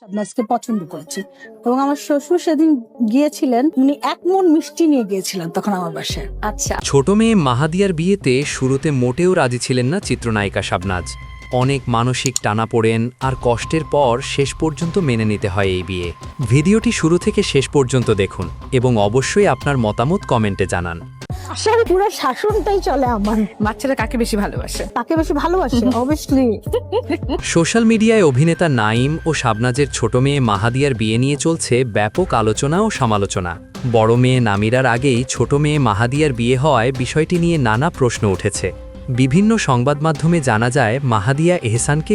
শাবনাজকে পছন্দ করেছি এবং আমার শ্বশুর সেদিন গিয়েছিলেন, উনি 1 মণ মিষ্টি নিয়ে গিয়েছিলেন তখন আমার বাসায়। আচ্ছা, ছোট মেয়ে মাহাদিয়ার বিয়েতে শুরুতে মোটেও রাজি ছিলেন না চিত্রনায়িকা শাবনাজ। অনেক মানসিক টানাপোড়েন আর কষ্টের পর শেষ পর্যন্ত মেনে নিতে হয় এই বিয়ে। ভিডিওটি শুরু থেকে শেষ পর্যন্ত দেখুন এবং অবশ্যই আপনার মতামত কমেন্টে জানান। আসার পুরো শাসনটাই চলে আমার। বাচ্চারা কাকে বেশি ভালোবাসে? তাকে বেশি ভালোবাসে অবভিয়াসলি। সোশ্যাল মিডিয়ায় অভিনেতা নাঈম ও শাবনাজের ছোট মেয়ে মাহাদিয়ার বিয়ে নিয়ে চলছে ব্যাপক আলোচনা ও সমালোচনা। বড় মেয়ে নামিরার আগেই ছোট মেয়ে মাহাদিয়ার বিয়ে হওয়ায় বিষয়টি নিয়ে নানা প্রশ্ন উঠেছে। বিভিন্ন সংবাদ মাধ্যমে জানা যায় মাহাদিয়া এহসানকে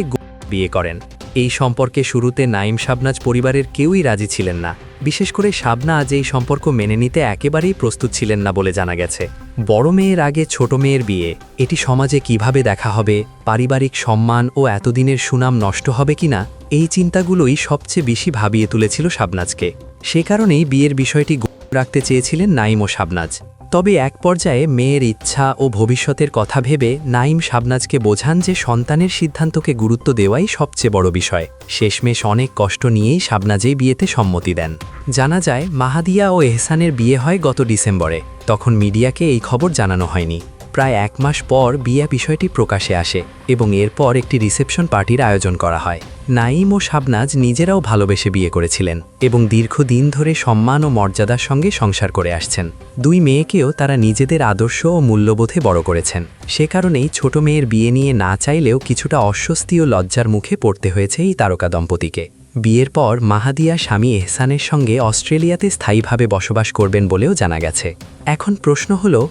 বিয়ে করেন। এই সম্পর্কে শুরুতে নাঈম শাবনাজ পরিবারের কেউই রাজি ছিলেন না। বিশেষ করে শাবনাজ এই সম্পর্ক মেনে নিতে একেবারেই প্রস্তুত ছিলেন না বলে জানা গেছে। বড় মেয়ের আগে ছোট মেয়ের বিয়ে, এটি সমাজে কিভাবে দেখা হবে, পারিবারিক সম্মান ও এতদিনের সুনাম নষ্ট হবে কিনা, এই চিন্তাগুলোই সবচেয়ে বেশি ভাবিয়ে তুলেছিল শাবনাজকে। সে কারণেই বিয়ের বিষয়টি রাখতে চেয়েছিলেন নাঈম ও শাবনাজ। তবে এক পর্যায়ে মেয়ের ইচ্ছা ও ভবিষ্যতের কথা ভেবে নাঈম শাবনাজকে বোঝান যে সন্তানের সিদ্ধান্তকে গুরুত্ব দেওয়াই সবচেয়ে বড় বিষয়। শেষমেশ অনেক কষ্ট নিয়েই শাবনাজেই বিয়েতে সম্মতি দেন। জানা যায় মাহাদিয়া ও এহসানের বিয়ে হয় গত ডিসেম্বরে। তখন মিডিয়াকে এই খবর জানানো হয়নি। প্রায় 1 মাস পর বিয়ে বিষয়টি প্রকাশে আসে এবং এরপর একটি রিসেপশন পার্টির আয়োজন করা হয়। নাঈম ও শাবনাজ নিজেরাও ভালোবেসে বিয়ে করেছিলেন এবং দীর্ঘদিন ধরে সম্মান ও মর্যাদার সঙ্গে সংসার করে আসছেন। 2 মেয়েকেও তারা নিজেদের আদর্শ ও মূল্যবোধে বড় করেছেন। সে কারণেই ছোট মেয়ের বিয়ে নিয়ে না চাইলেও কিছুটা অস্বস্তি ও লজ্জার মুখে পড়তে হয়েছে এই তারকা দম্পতিকে। বিয়ের পর মাহাদিয়া স্বামী এহসানের সঙ্গে অস্ট্রেলিয়াতে স্থায়ীভাবে বসবাস করবেন বলেও জানা গেছে। এখন প্রশ্ন হলো,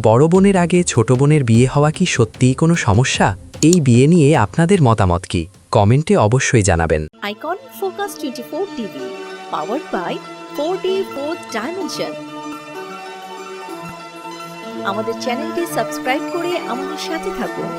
বড় বোনের আগে ছোট বোনের বিয়ে হওয়া কি সত্যিই কোনো সমস্যা? এই বিয়ে নিয়ে আপনাদের মতামত কি? কমেন্টে অবশ্যই জানাবেন। Icon focus 24 TV, powered by 4D Fourth Dimension। আমাদের চ্যানেলটি সাবস্ক্রাইব করে আমাদের সাথে থাকুন।